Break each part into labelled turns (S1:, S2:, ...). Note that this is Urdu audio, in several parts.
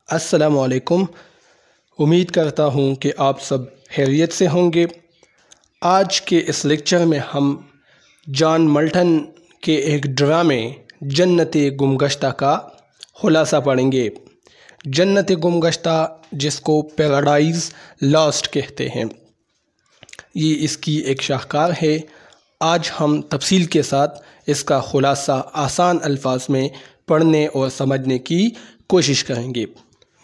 S1: السلام علیکم۔ امید کرتا ہوں کہ آپ سب خیریت سے ہوں گے۔ آج کے اس لیکچر میں ہم جان ملٹن کے ایک ڈرامے جنت گمگشتہ کا خلاصہ پڑھیں گے۔ جنت گمگشتہ، جس کو پیراڈائز لاسٹ کہتے ہیں، یہ اس کی ایک شاہکار ہے۔ آج ہم تفصیل کے ساتھ اس کا خلاصہ آسان الفاظ میں پڑھنے اور سمجھنے کی کوشش کریں گے۔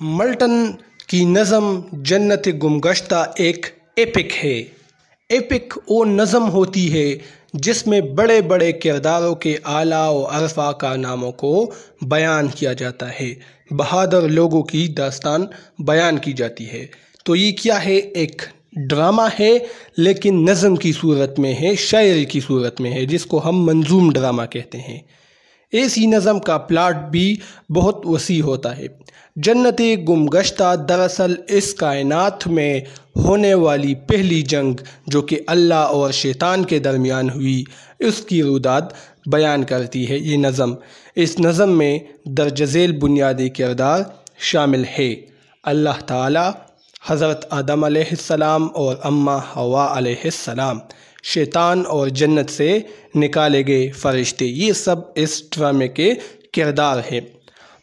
S1: ملٹن کی نظم جنت گمگشتہ ایک ایپک ہے۔ ایپک وہ نظم ہوتی ہے جس میں بڑے بڑے کرداروں کے اعلیٰ و عرفا کارناموں کو بیان کیا جاتا ہے، بہادر لوگوں کی داستان بیان کی جاتی ہے۔ تو یہ کیا ہے؟ ایک ڈرامہ ہے، لیکن نظم کی صورت میں ہے، شاعری کی صورت میں ہے، جس کو ہم منظوم ڈرامہ کہتے ہیں۔ ایسی نظم کا پلاٹ بھی بہت وسیع ہوتا ہے۔ جنت گمگشتہ دراصل اس کائنات میں ہونے والی پہلی جنگ، جو کہ اللہ اور شیطان کے درمیان ہوئی، اس کی روداد بیان کرتی ہے یہ نظم۔ اس نظم میں درج ذیل بنیادی کردار شامل ہے: اللہ تعالیٰ، حضرت آدم علیہ السلام اور اماں حوا علیہ السلام، شیطان اور جنت سے نکالے گئے فرشتے۔ یہ سب اس ڈرامے کے کردار ہیں۔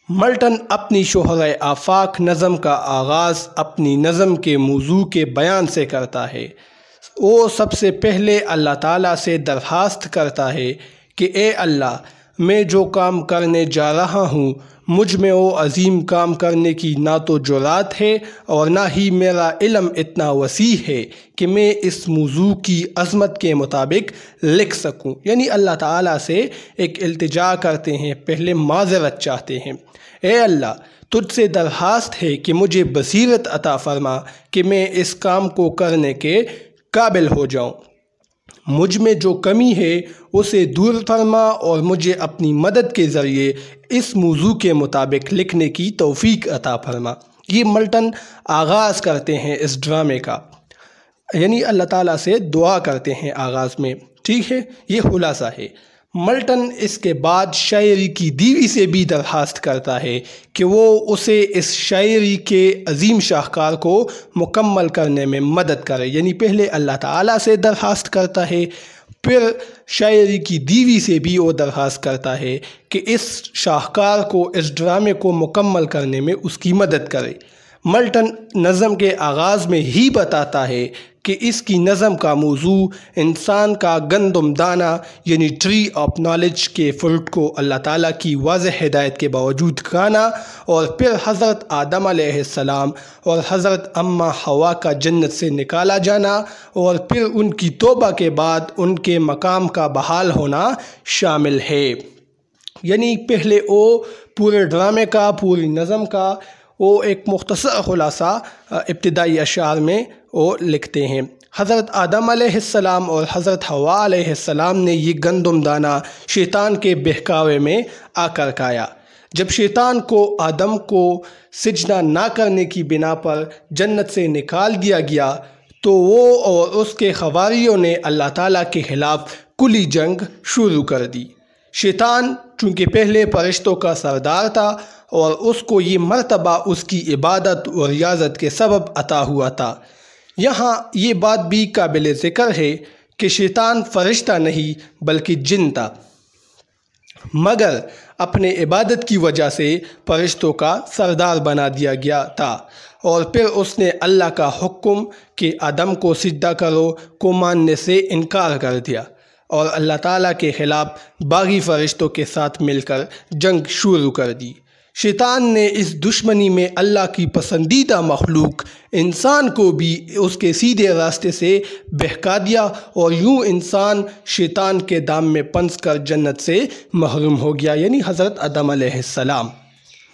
S1: ملٹن اپنی شہرۂ آفاق نظم کا آغاز اپنی نظم کے موضوع کے بیان سے کرتا ہے۔ وہ سب سے پہلے اللہ تعالیٰ سے درخواست کرتا ہے کہ اے اللہ، میں جو کام کرنے جا رہا ہوں، مجھ میں وہ عظیم کام کرنے کی نہ تو جرات ہے اور نہ ہی میرا علم اتنا وسیع ہے کہ میں اس موضوع کی عظمت کے مطابق لکھ سکوں۔ یعنی اللہ تعالیٰ سے ایک التجا کرتے ہیں، پہلے معذرت چاہتے ہیں۔ اے اللہ، تجھ سے درخواست ہے کہ مجھے بصیرت عطا فرما کہ میں اس کام کو کرنے کے قابل ہو جاؤں۔ مجھ میں جو کمی ہے اسے دور فرما اور مجھے اپنی مدد کے ذریعے اس موضوع کے مطابق لکھنے کی توفیق عطا فرما۔ یہ ملٹن آغاز کرتے ہیں اس ڈرامے کا، یعنی اللہ تعالیٰ سے دعا کرتے ہیں آغاز میں۔ ٹھیک ہے، یہ خلاصہ ہے۔ ملٹن اس کے بعد شاعری کی دیوی سے بھی درخواست کرتا ہے کہ وہ اسے اس شاعری کے عظیم شاہکار کو مکمل کرنے میں مدد کرے۔ یعنی پہلے اللہ تعالیٰ سے درخواست کرتا ہے، پھر شاعری کی دیوی سے بھی وہ درخواست کرتا ہے کہ اس شاہکار کو، اس ڈرامے کو مکمل کرنے میں اس کی مدد کرے۔ ملٹن نظم کے آغاز میں ہی بتاتا ہے کہ اس کی نظم کا موضوع انسان کا گندم دانہ، یعنی ٹری آف نالج کے فروٹ کو اللہ تعالیٰ کی واضح ہدایت کے باوجود کھانا، اور پھر حضرت آدم علیہ السلام اور حضرت اماں حوا کا جنت سے نکالا جانا، اور پھر ان کی توبہ کے بعد ان کے مقام کا بحال ہونا شامل ہے۔ یعنی پہلے وہ پورے ڈرامے کا، پوری نظم کا وہ ایک مختصر خلاصہ ابتدائی اشعار میں وہ لکھتے ہیں۔ حضرت آدم علیہ السلام اور حضرت حوا علیہ السلام نے یہ گندم دانہ شیطان کے بہکاوے میں آ کر کھایا۔ جب شیطان کو آدم کو سجدہ نہ کرنے کی بنا پر جنت سے نکال دیا گیا، تو وہ اور اس کے خواریوں نے اللہ تعالیٰ کے خلاف کھلی جنگ شروع کر دی۔ شیطان چونکہ پہلے فرشتوں کا سردار تھا اور اس کو یہ مرتبہ اس کی عبادت اور ریاضت کے سبب عطا ہوا تھا۔ یہاں یہ بات بھی قابل ذکر ہے کہ شیطان فرشتہ نہیں بلکہ جن تھا، مگر اپنے عبادت کی وجہ سے فرشتوں کا سردار بنا دیا گیا تھا، اور پھر اس نے اللہ کا حکم کہ آدم کو سجدہ کرو کو ماننے سے انکار کر دیا، اور اللہ تعالیٰ کے خلاف باغی فرشتوں کے ساتھ مل کر جنگ شروع کر دی۔ شیطان نے اس دشمنی میں اللہ کی پسندیدہ مخلوق انسان کو بھی اس کے سیدھے راستے سے بہکا دیا، اور یوں انسان شیطان کے دام میں پھنس کر جنت سے محروم ہو گیا، یعنی حضرت آدم علیہ السلام۔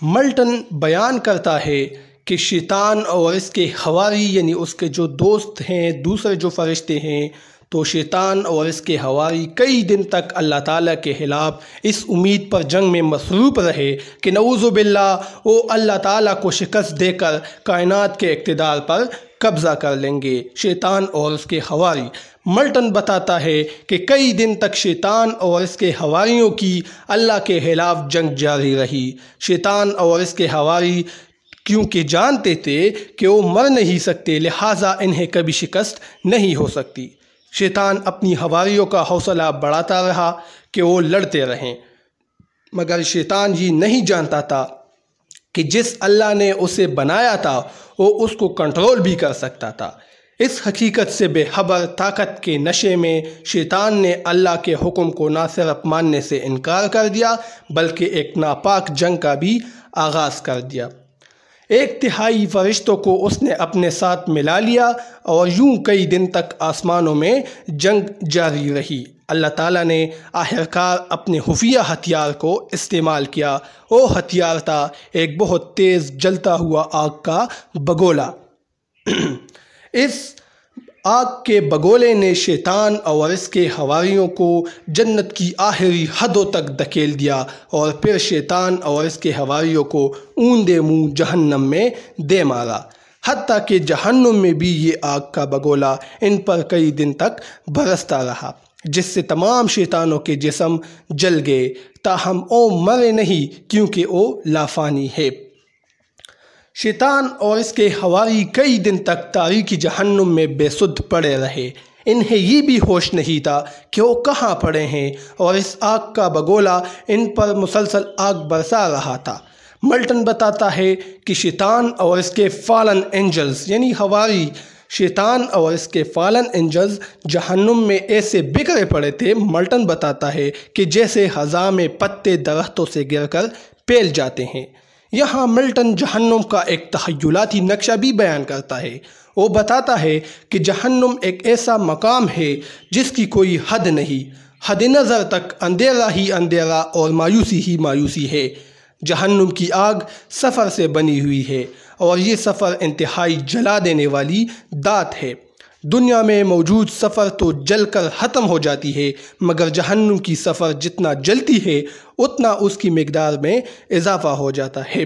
S1: ملٹن بیان کرتا ہے کہ شیطان اور اس کے حواری، یعنی اس کے جو دوست ہیں، دوسرے جو فرشتے ہیں، تو شیطان اور اس کے حواری کئی دن تک اللہ تعالیٰ کے خلاف اس امید پر جنگ میں مصروف رہے کہ نعوذ باللہ وہ اللہ تعالیٰ کو شکست دے کر کائنات کے اقتدار پر قبضہ کر لیں گے، شیطان اور اس کے حواری۔ ملٹن بتاتا ہے کہ کئی دن تک شیطان اور اس کے حواریوں کی اللہ کے خلاف جنگ جاری رہی۔ شیطان اور اس کے حواری کیونکہ جانتے تھے کہ وہ مر نہیں سکتے، لہٰذا انہیں کبھی شکست نہیں ہو سکتی۔ شیطان اپنی حواریوں کا حوصلہ بڑھاتا رہا کہ وہ لڑتے رہیں، مگر شیطان یہ نہیں جانتا تھا کہ جس اللہ نے اسے بنایا تھا وہ اس کو کنٹرول بھی کر سکتا تھا۔ اس حقیقت سے بے خبر طاقت کے نشے میں شیطان نے اللہ کے حکم کو نہ صرف ماننے سے انکار کر دیا بلکہ ایک ناپاک جنگ کا بھی آغاز کر دیا۔ 1/3 فرشتوں کو اس نے اپنے ساتھ ملا لیا اور یوں کئی دن تک آسمانوں میں جنگ جاری رہی۔ اللہ تعالیٰ نے آخرکار اپنے خفیہ ہتھیار کو استعمال کیا۔ وہ ہتھیار تھا ایک بہت تیز جلتا ہوا آگ کا بگولا۔ اس آگ کے بگولے نے شیطان اور اس کے حواریوں کو جنت کی آخری حدوں تک دھکیل دیا اور پھر شیطان اور اس کے حواریوں کو اوندے منہ جہنم میں دے مارا، حتیٰ کہ جہنم میں بھی یہ آگ کا بگولا ان پر کئی دن تک برستا رہا، جس سے تمام شیطانوں کے جسم جل گئے، تاہم وہ مرے نہیں کیونکہ وہ لافانی ہے۔ شیطان اور اس کے حواری کئی دن تک تاریکی جہنم میں بے سدھ پڑے رہے۔ انہیں یہ بھی ہوش نہیں تھا کہ وہ کہاں پڑے ہیں اور اس آگ کا بگولا ان پر مسلسل آگ برسا رہا تھا۔ ملٹن بتاتا ہے کہ شیطان اور اس کے فالن اینجلز یعنی حواری شیطان اور اس کے فالن اینجلز جہنم میں ایسے بکھرے پڑے تھے، ملٹن بتاتا ہے کہ جیسے خزاں میں پتے درختوں سے گر کر پھیل جاتے ہیں۔ یہاں ملٹن جہنم کا ایک تخیلاتی نقشہ بھی بیان کرتا ہے۔ وہ بتاتا ہے کہ جہنم ایک ایسا مقام ہے جس کی کوئی حد نہیں، حد نظر تک اندھیرا ہی اندھیرا اور مایوسی ہی مایوسی ہے۔ جہنم کی آگ سفر سے بنی ہوئی ہے اور یہ سفر انتہائی جلا دینے والی دھات ہے۔ دنیا میں موجود سفر تو جل کر ختم ہو جاتی ہے، مگر جہنم کی سفر جتنا جلتی ہے اتنا اس کی مقدار میں اضافہ ہو جاتا ہے۔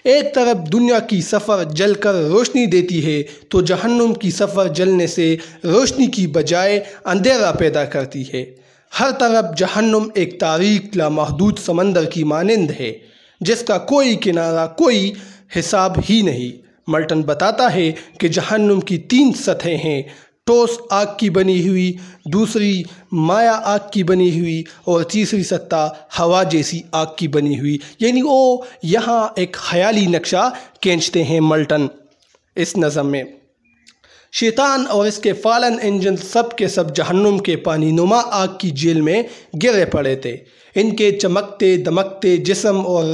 S1: ایک طرف دنیا کی سفر جل کر روشنی دیتی ہے تو جہنم کی سفر جلنے سے روشنی کی بجائے اندھیرا پیدا کرتی ہے۔ ہر طرف جہنم ایک تاریک لامحدود سمندر کی مانند ہے جس کا کوئی کنارہ کوئی حساب ہی نہیں۔ ملٹن بتاتا ہے کہ جہنم کی 3 سطحیں ہیں، ٹھوس آگ کی بنی ہوئی، دوسری مائع آگ کی بنی ہوئی اور تیسری سطح ہوا جیسی آگ کی بنی ہوئی۔ یعنی وہ یہاں ایک خیالی نقشہ کھینچتے ہیں ملٹن اس نظم میں۔ شیطان اور اس کے فالن اینجل سب کے سب جہنم کے پانی نما آگ کی جیل میں گرے پڑے تھے۔ ان کے چمکتے دمکتے جسم اور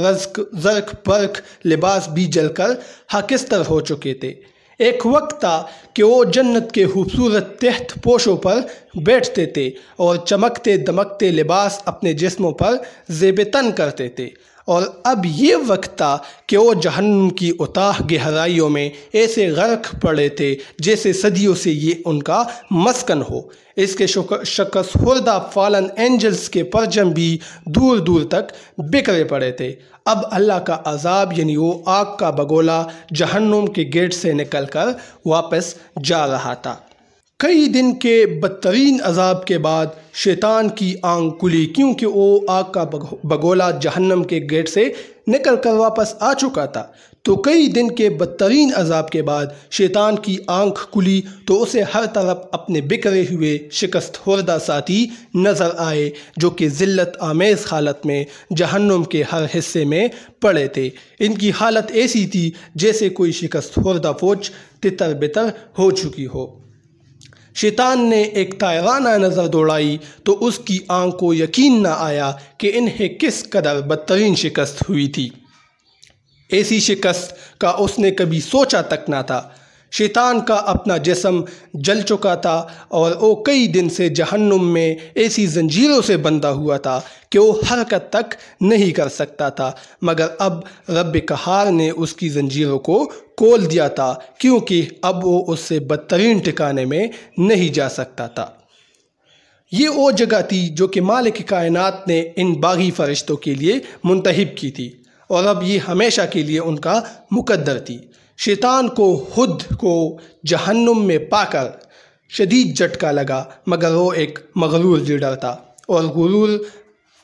S1: زرق برق لباس بھی جل کر خاکستر ہو چکے تھے۔ ایک وقت تھا کہ وہ جنت کے خوبصورت تحت پوشوں پر بیٹھتے تھے اور چمکتے دمکتے لباس اپنے جسموں پر زیب تن کرتے تھے، اور اب یہ وقت تھا کہ وہ جہنم کی اتاہ گہرائیوں میں ایسے غرق پڑے تھے جیسے صدیوں سے یہ ان کا مسکن ہو۔ اس کے شکست خوردہ فالن اینجلز کے پرچم بھی دور دور تک بکھرے پڑے تھے۔ اب اللہ کا عذاب یعنی وہ آگ کا بگولا جہنم کے گیٹ سے نکل کر واپس جا رہا تھا۔ کئی دن کے بدترین عذاب کے بعد شیطان کی آنکھ کھلی، کیونکہ وہ آگ کا بگولا جہنم کے گیٹ سے نکل کر واپس آ چکا تھا۔ تو کئی دن کے بدترین عذاب کے بعد شیطان کی آنکھ کھلی تو اسے ہر طرف اپنے بکھرے ہوئے شکست خوردہ ساتھی نظر آئے، جو کہ ذلت آمیز حالت میں جہنم کے ہر حصے میں پڑے تھے۔ ان کی حالت ایسی تھی جیسے کوئی شکست خوردہ فوج تتر بتر ہو چکی ہو۔ شیطان نے ایک طائرانہ نظر دوڑائی تو اس کی آنکھ کو یقین نہ آیا کہ انہیں کس قدر بدترین شکست ہوئی تھی۔ ایسی شکست کا اس نے کبھی سوچا تک نہ تھا۔ شیطان کا اپنا جسم جل چکا تھا اور وہ کئی دن سے جہنم میں ایسی زنجیروں سے بندھا ہوا تھا کہ وہ حرکت تک نہیں کر سکتا تھا، مگر اب رب قہار نے اس کی زنجیروں کو کھول دیا تھا، کیونکہ اب وہ اس سے بدترین ٹھکانے میں نہیں جا سکتا تھا۔ یہ وہ جگہ تھی جو کہ مالک کائنات نے ان باغی فرشتوں کے لیے منتخب کی تھی، اور اب یہ ہمیشہ کے لیے ان کا مقدر تھی۔ شیطان کو خود کو جہنم میں پا کر شدید جھٹکا لگا، مگر وہ ایک مغرور لیڈر تھا، اور غرور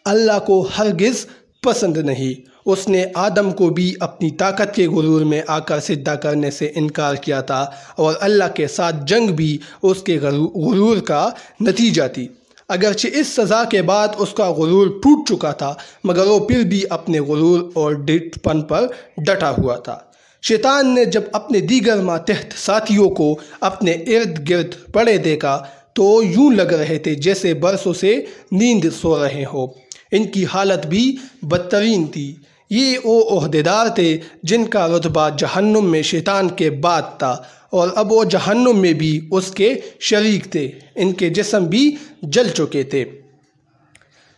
S1: اللہ کو ہرگز پسند نہیں۔ اس نے آدم کو بھی اپنی طاقت کے غرور میں آ کر سجدہ کرنے سے انکار کیا تھا، اور اللہ کے ساتھ جنگ بھی اس کے غرور کا نتیجہ تھی۔ اگرچہ اس سزا کے بعد اس کا غرور ٹوٹ چکا تھا، مگر وہ پھر بھی اپنے غرور اور ڈٹ پن پر ڈٹا ہوا تھا۔ شیطان نے جب اپنے دیگر ماتحت ساتھیوں کو اپنے ارد گرد پڑے دیکھا تو یوں لگ رہے تھے جیسے برسوں سے نیند سو رہے ہوں۔ ان کی حالت بھی بدترین تھی۔ یہ وہ عہدیدار تھے جن کا رتبہ جہنم میں شیطان کے بعد تھا، اور اب وہ جہنم میں بھی اس کے شریک تھے۔ ان کے جسم بھی جل چکے تھے۔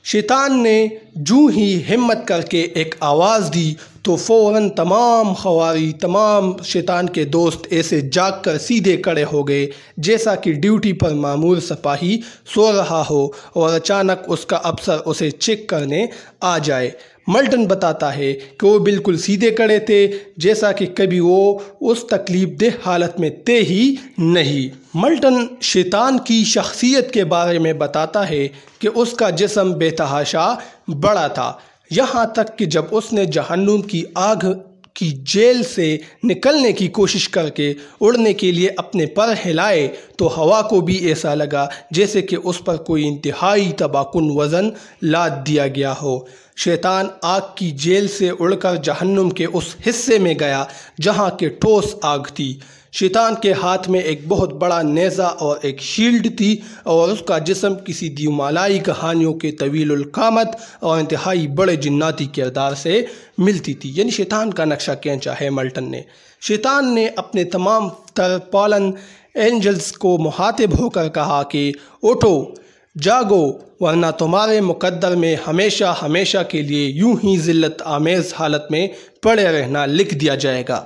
S1: شیطان نے جو ہی ہمت کر کے ایک آواز دی تو فوراً تمام خواری، تمام شیطان کے دوست ایسے جاگ کر سیدھے کھڑے ہو گئے جیسا کہ ڈیوٹی پر مامور سپاہی سو رہا ہو اور اچانک اس کا افسر اسے چیک کرنے آ جائے۔ ملٹن بتاتا ہے کہ وہ بالکل سیدھے کھڑے تھے جیسا کہ کبھی وہ اس تکلیف دہ حالت میں تھے ہی نہیں۔ ملٹن شیطان کی شخصیت کے بارے میں بتاتا ہے کہ اس کا جسم بے تحاشا بڑا تھا، یہاں تک کہ جب اس نے جہنم کی آگ کی جیل سے نکلنے کی کوشش کر کے اڑنے کے لیے اپنے پر ہلائے تو ہوا کو بھی ایسا لگا جیسے کہ اس پر کوئی انتہائی تباہ کن وزن لاد دیا گیا ہو۔ شیطان آگ کی جیل سے اڑ کر جہنم کے اس حصے میں گیا جہاں کہ ٹھوس آگ تھی۔ شیطان کے ہاتھ میں ایک بہت بڑا نیزہ اور ایک شیلڈ تھی، اور اس کا جسم کسی دیومالائی کہانیوں کے طویل القامت اور انتہائی بڑے جناتی کردار سے ملتی تھی۔ یعنی شیطان کا نقشہ کھینچا ہے ملٹن نے۔ شیطان نے اپنے تمام تر فالن اینجلز کو مخاطب ہو کر کہا کہ اٹھو، جاگو، ورنہ تمہارے مقدر میں ہمیشہ ہمیشہ کے لیے یوں ہی ذلت آمیز حالت میں پڑے رہنا لکھ دیا جائے گا۔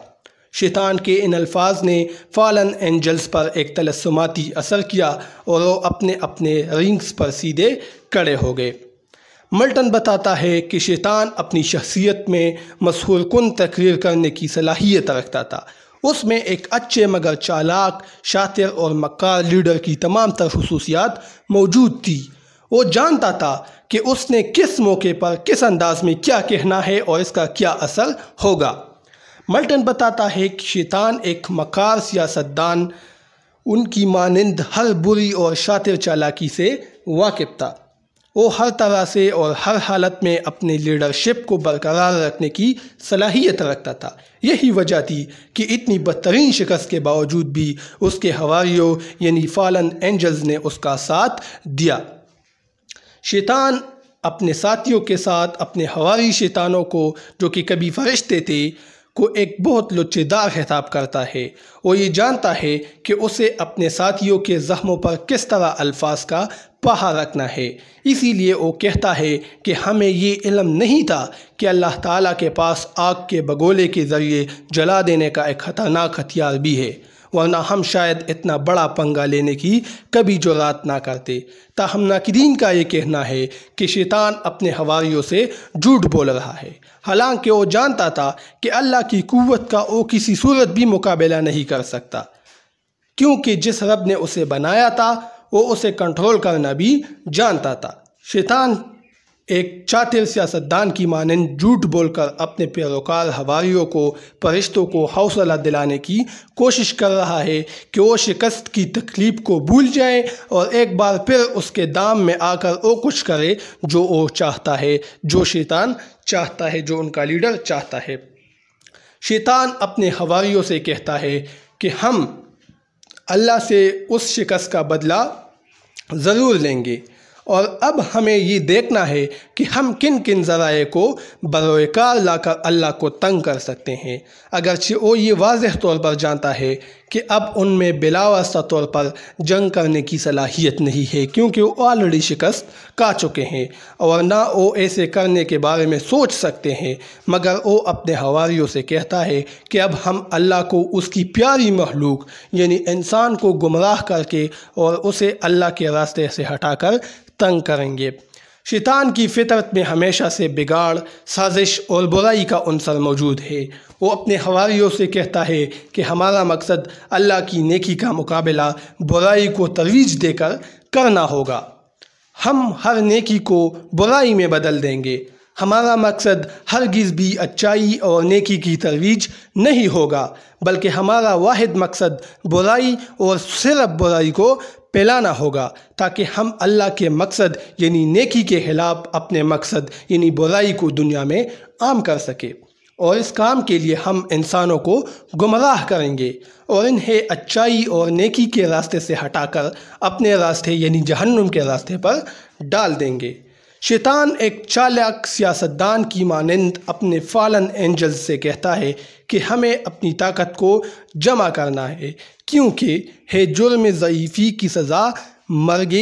S1: شیطان کے ان الفاظ نے فالن اینجلز پر ایک تلسماتی اثر کیا اور وہ اپنے اپنے رنگز پر سیدھے کھڑے ہو گئے۔ ملٹن بتاتا ہے کہ شیطان اپنی شخصیت میں مسحور کن تقریر کرنے کی صلاحیت رکھتا تھا۔ اس میں ایک اچھے مگر چالاک، شاطر اور مکار لیڈر کی تمام تر خصوصیات موجود تھی۔ وہ جانتا تھا کہ اس نے کس موقع پر کس انداز میں کیا کہنا ہے اور اس کا کیا اثر ہوگا۔ ملٹن بتاتا ہے کہ شیطان ایک مکار سیاستدان ان کی مانند ہر بری اور شاطر چالاکی سے واقف تھا۔ وہ ہر طرح سے اور ہر حالت میں اپنے لیڈرشپ کو برقرار رکھنے کی صلاحیت رکھتا تھا۔ یہی وجہ تھی کہ اتنی بدترین شکست کے باوجود بھی اس کے حواریوں یعنی فالن اینجلز نے اس کا ساتھ دیا۔ شیطان اپنے ساتھیوں کے ساتھ اپنے حواری شیطانوں کو، جو کہ کبھی فرشتے تھے، کو ایک بہت لچے دار خطاب کرتا ہے۔ وہ یہ جانتا ہے کہ اسے اپنے ساتھیوں کے زخموں پر کس طرح الفاظ کا پہا رکھنا ہے۔ اسی لیے وہ کہتا ہے کہ ہمیں یہ علم نہیں تھا کہ اللہ تعالیٰ کے پاس آگ کے بگولے کے ذریعے جلا دینے کا ایک خطرناک ہتھیار بھی ہے، ورنہ ہم شاید اتنا بڑا پنگا لینے کی کبھی جرات نہ کرتے۔ تاہم ناقدین کا یہ کہنا ہے کہ شیطان اپنے حواریوں سے جھوٹ بول رہا ہے، حالانکہ وہ جانتا تھا کہ اللہ کی قوت کا وہ کسی صورت بھی مقابلہ نہیں کر سکتا، کیونکہ جس رب نے اسے بنایا تھا وہ اسے کنٹرول کرنا بھی جانتا تھا۔ شیطان ایک چاتر سیاستدان کی مانند جھوٹ بول کر اپنے پیروکار حواریوں کو، فرشتوں کو حوصلہ دلانے کی کوشش کر رہا ہے کہ وہ شکست کی تکلیف کو بھول جائیں اور ایک بار پھر اس کے دام میں آ کر وہ کچھ کرے جو وہ چاہتا ہے، جو شیطان چاہتا ہے، جو ان کا لیڈر چاہتا ہے۔ شیطان اپنے حواریوں سے کہتا ہے کہ ہم اللہ سے اس شکست کا بدلہ ضرور لیں گے، اور اب ہمیں یہ دیکھنا ہے کہ ہم کن کن ذرائع کو بروئے کار لا کر اللہ کو تنگ کر سکتے ہیں، اگرچہ وہ یہ واضح طور پر جانتا ہے کہ اب ان میں بلا واسطہ طور پر جنگ کرنے کی صلاحیت نہیں ہے، کیونکہ وہ آلریڈی شکست کھا چکے ہیں اور نہ وہ ایسے کرنے کے بارے میں سوچ سکتے ہیں۔ مگر وہ اپنے حواریوں سے کہتا ہے کہ اب ہم اللہ کو اس کی پیاری مخلوق یعنی انسان کو گمراہ کر کے اور اسے اللہ کے راستے سے ہٹا کر تنگ کریں گے۔ شیطان کی فطرت میں ہمیشہ سے بگاڑ، سازش اور برائی کا عنصر موجود ہے۔ وہ اپنے حواریوں سے کہتا ہے کہ ہمارا مقصد اللہ کی نیکی کا مقابلہ برائی کو ترویج دے کر کرنا ہوگا۔ ہم ہر نیکی کو برائی میں بدل دیں گے، ہمارا مقصد ہرگز بھی اچائی اور نیکی کی ترویج نہیں ہوگا، بلکہ ہمارا واحد مقصد برائی اور صرف برائی کو پھیلانا ہوگا، تاکہ ہم اللہ کے مقصد یعنی نیکی کے خلاف اپنے مقصد یعنی برائی کو دنیا میں عام کر سکیں۔ اور اس کام کے لیے ہم انسانوں کو گمراہ کریں گے اور انہیں اچائی اور نیکی کے راستے سے ہٹا کر اپنے راستے یعنی جہنم کے راستے پر ڈال دیں گے۔ شیطان ایک چالاک سیاستدان کی مانند اپنے فالن اینجلز سے کہتا ہے کہ ہمیں اپنی طاقت کو جمع کرنا ہے، کیونکہ ہے جرم ضعیفی کی سزا مرگ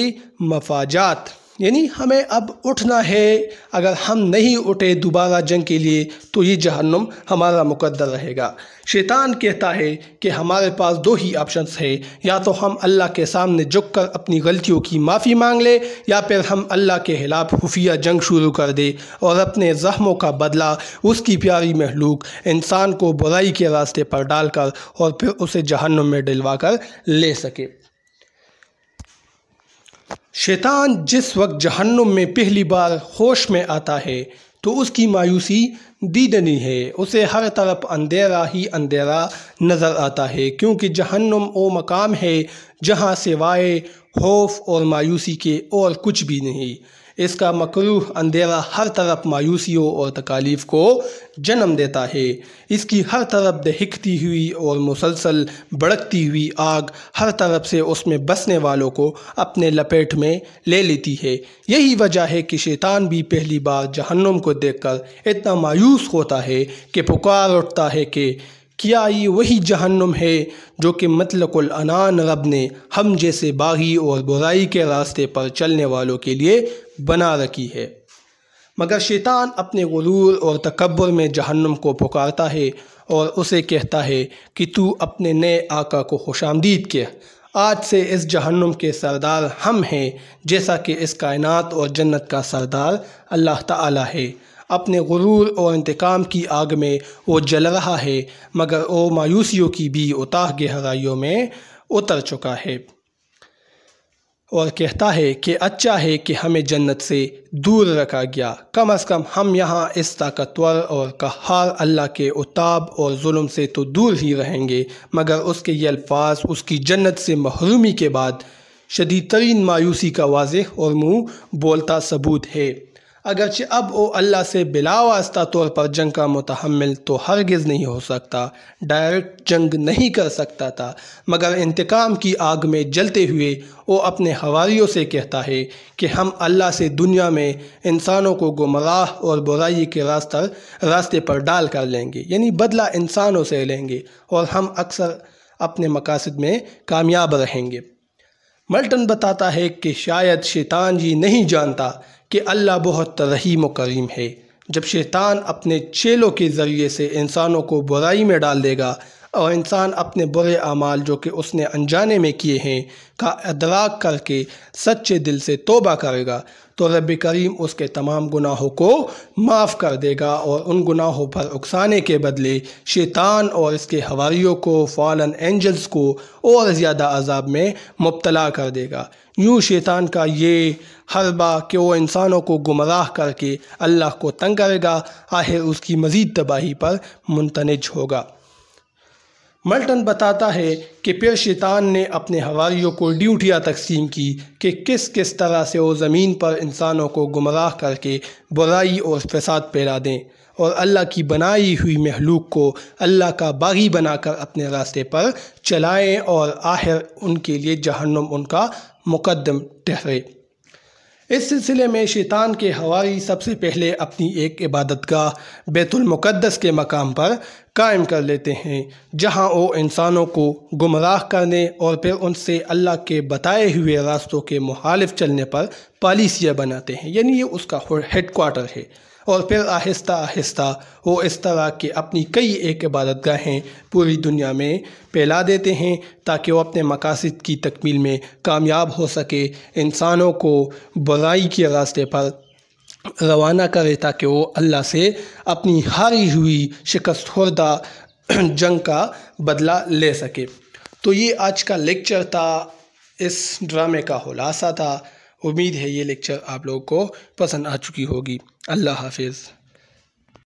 S1: مفاجات، یعنی ہمیں اب اٹھنا ہے۔ اگر ہم نہیں اٹھے دوبارہ جنگ کے لیے تو یہ جہنم ہمارا مقدر رہے گا۔ شیطان کہتا ہے کہ ہمارے پاس دو ہی آپشنز ہیں، یا تو ہم اللہ کے سامنے جھک کر اپنی غلطیوں کی معافی مانگ لیں، یا پھر ہم اللہ کے خلاف خفیہ جنگ شروع کر دیں اور اپنے زخموں کا بدلہ اس کی پیاری مخلوق انسان کو برائی کے راستے پر ڈال کر اور پھر اسے جہنم میں ڈلوا کر لے سکے۔ شیطان جس وقت جہنم میں پہلی بار ہوش میں آتا ہے تو اس کی مایوسی دیدنی ہے، اسے ہر طرف اندھیرا ہی اندھیرا نظر آتا ہے، کیونکہ جہنم وہ مقام ہے جہاں سوائے خوف اور مایوسی کے اور کچھ بھی نہیں۔ اس کا مکروہ اندھیرا ہر طرف مایوسیوں اور تکالیف کو جنم دیتا ہے۔ اس کی ہر طرف دہکتی ہوئی اور مسلسل بھڑکتی ہوئی آگ ہر طرف سے اس میں بسنے والوں کو اپنے لپیٹ میں لے لیتی ہے۔ یہی وجہ ہے کہ شیطان بھی پہلی بار جہنم کو دیکھ کر اتنا مایوس ہوتا ہے کہ پکار اٹھتا ہے کہ کیا یہ وہی جہنم ہے جو کہ مطلق العنان رب نے ہم جیسے باغی اور برائی کے راستے پر چلنے والوں کے لیے بنا رکھی ہے؟ مگر شیطان اپنے غرور اور تکبر میں جہنم کو پکارتا ہے اور اسے کہتا ہے کہ تو اپنے نئے آقا کو خوش آمدید کہہ، آج سے اس جہنم کے سردار ہم ہیں، جیسا کہ اس کائنات اور جنت کا سردار اللہ تعالی ہے۔ اپنے غرور اور انتقام کی آگ میں وہ جل رہا ہے، مگر وہ مایوسیوں کی بھی اتاہ گہرائیوں میں اتر چکا ہے اور کہتا ہے کہ اچھا ہے کہ ہمیں جنت سے دور رکھا گیا، کم از کم ہم یہاں اس طاقتور اور قہار اللہ کے عتاب اور ظلم سے تو دور ہی رہیں گے۔ مگر اس کے یہ الفاظ اس کی جنت سے محرومی کے بعد شدید ترین مایوسی کا واضح اور منہ بولتا ثبوت ہے۔ اگرچہ اب وہ اللہ سے بلا واسطہ طور پر جنگ کا متحمل تو ہرگز نہیں ہو سکتا، ڈائریکٹ جنگ نہیں کر سکتا تھا، مگر انتقام کی آگ میں جلتے ہوئے وہ اپنے حواریوں سے کہتا ہے کہ ہم اللہ سے دنیا میں انسانوں کو گمراہ اور برائی کے راستے پر ڈال کر لیں گے، یعنی بدلہ انسانوں سے لیں گے، اور ہم اکثر اپنے مقاصد میں کامیاب رہیں گے۔ ملٹن بتاتا ہے کہ شاید شیطان یہ نہیں جانتا کہ اللہ بہت رحیم و کریم ہے۔ جب شیطان اپنے چیلوں کے ذریعے سے انسانوں کو برائی میں ڈال دے گا اور انسان اپنے برے اعمال جو کہ اس نے انجانے میں کیے ہیں کا ادراک کر کے سچے دل سے توبہ کرے گا تو رب کریم اس کے تمام گناہوں کو معاف کر دے گا اور ان گناہوں پر اکسانے کے بدلے شیطان اور اس کے حواریوں کو، فالن اینجلز کو اور زیادہ عذاب میں مبتلا کر دے گا۔ یوں شیطان کا یہ حربہ کہ وہ انسانوں کو گمراہ کر کے اللہ کو تنگ کرے گا، آخر اس کی مزید تباہی پر منتج ہوگا۔ ملٹن بتاتا ہے کہ پھر شیطان نے اپنے حواریوں کو ڈیوٹیاں تقسیم کی کہ کس طرح سے وہ زمین پر انسانوں کو گمراہ کر کے برائی اور فساد پھیلا دیں اور اللہ کی بنائی ہوئی مخلوق کو اللہ کا باغی بنا کر اپنے راستے پر چلائیں، اور آخر ان کے لیے جہنم ان کا مقدم ٹھہرے۔ اس سلسلے میں شیطان کے حواری سب سے پہلے اپنی ایک عبادت گاہ بیت المقدس کے مقام پر قائم کر لیتے ہیں، جہاں وہ انسانوں کو گمراہ کرنے اور پھر ان سے اللہ کے بتائے ہوئے راستوں کے مخالف چلنے پر پالیسیاں بناتے ہیں، یعنی یہ اس کا ہیڈ کوارٹر ہے۔ اور پھر آہستہ آہستہ وہ اس طرح کے اپنی کئی ایک عبادت گاہیں پوری دنیا میں پھیلا دیتے ہیں تاکہ وہ اپنے مقاصد کی تکمیل میں کامیاب ہو سکے، انسانوں کو برائی کے راستے پر روانہ کرے تاکہ وہ اللہ سے اپنی ہاری ہوئی شکست خوردہ جنگ کا بدلہ لے سکے۔ تو یہ آج کا لیکچر تھا، اس ڈرامے کا خلاصہ تھا۔ امید ہے یہ لیکچر آپ لوگوں کو پسند آ چکی ہوگی۔ اللہ حافظ۔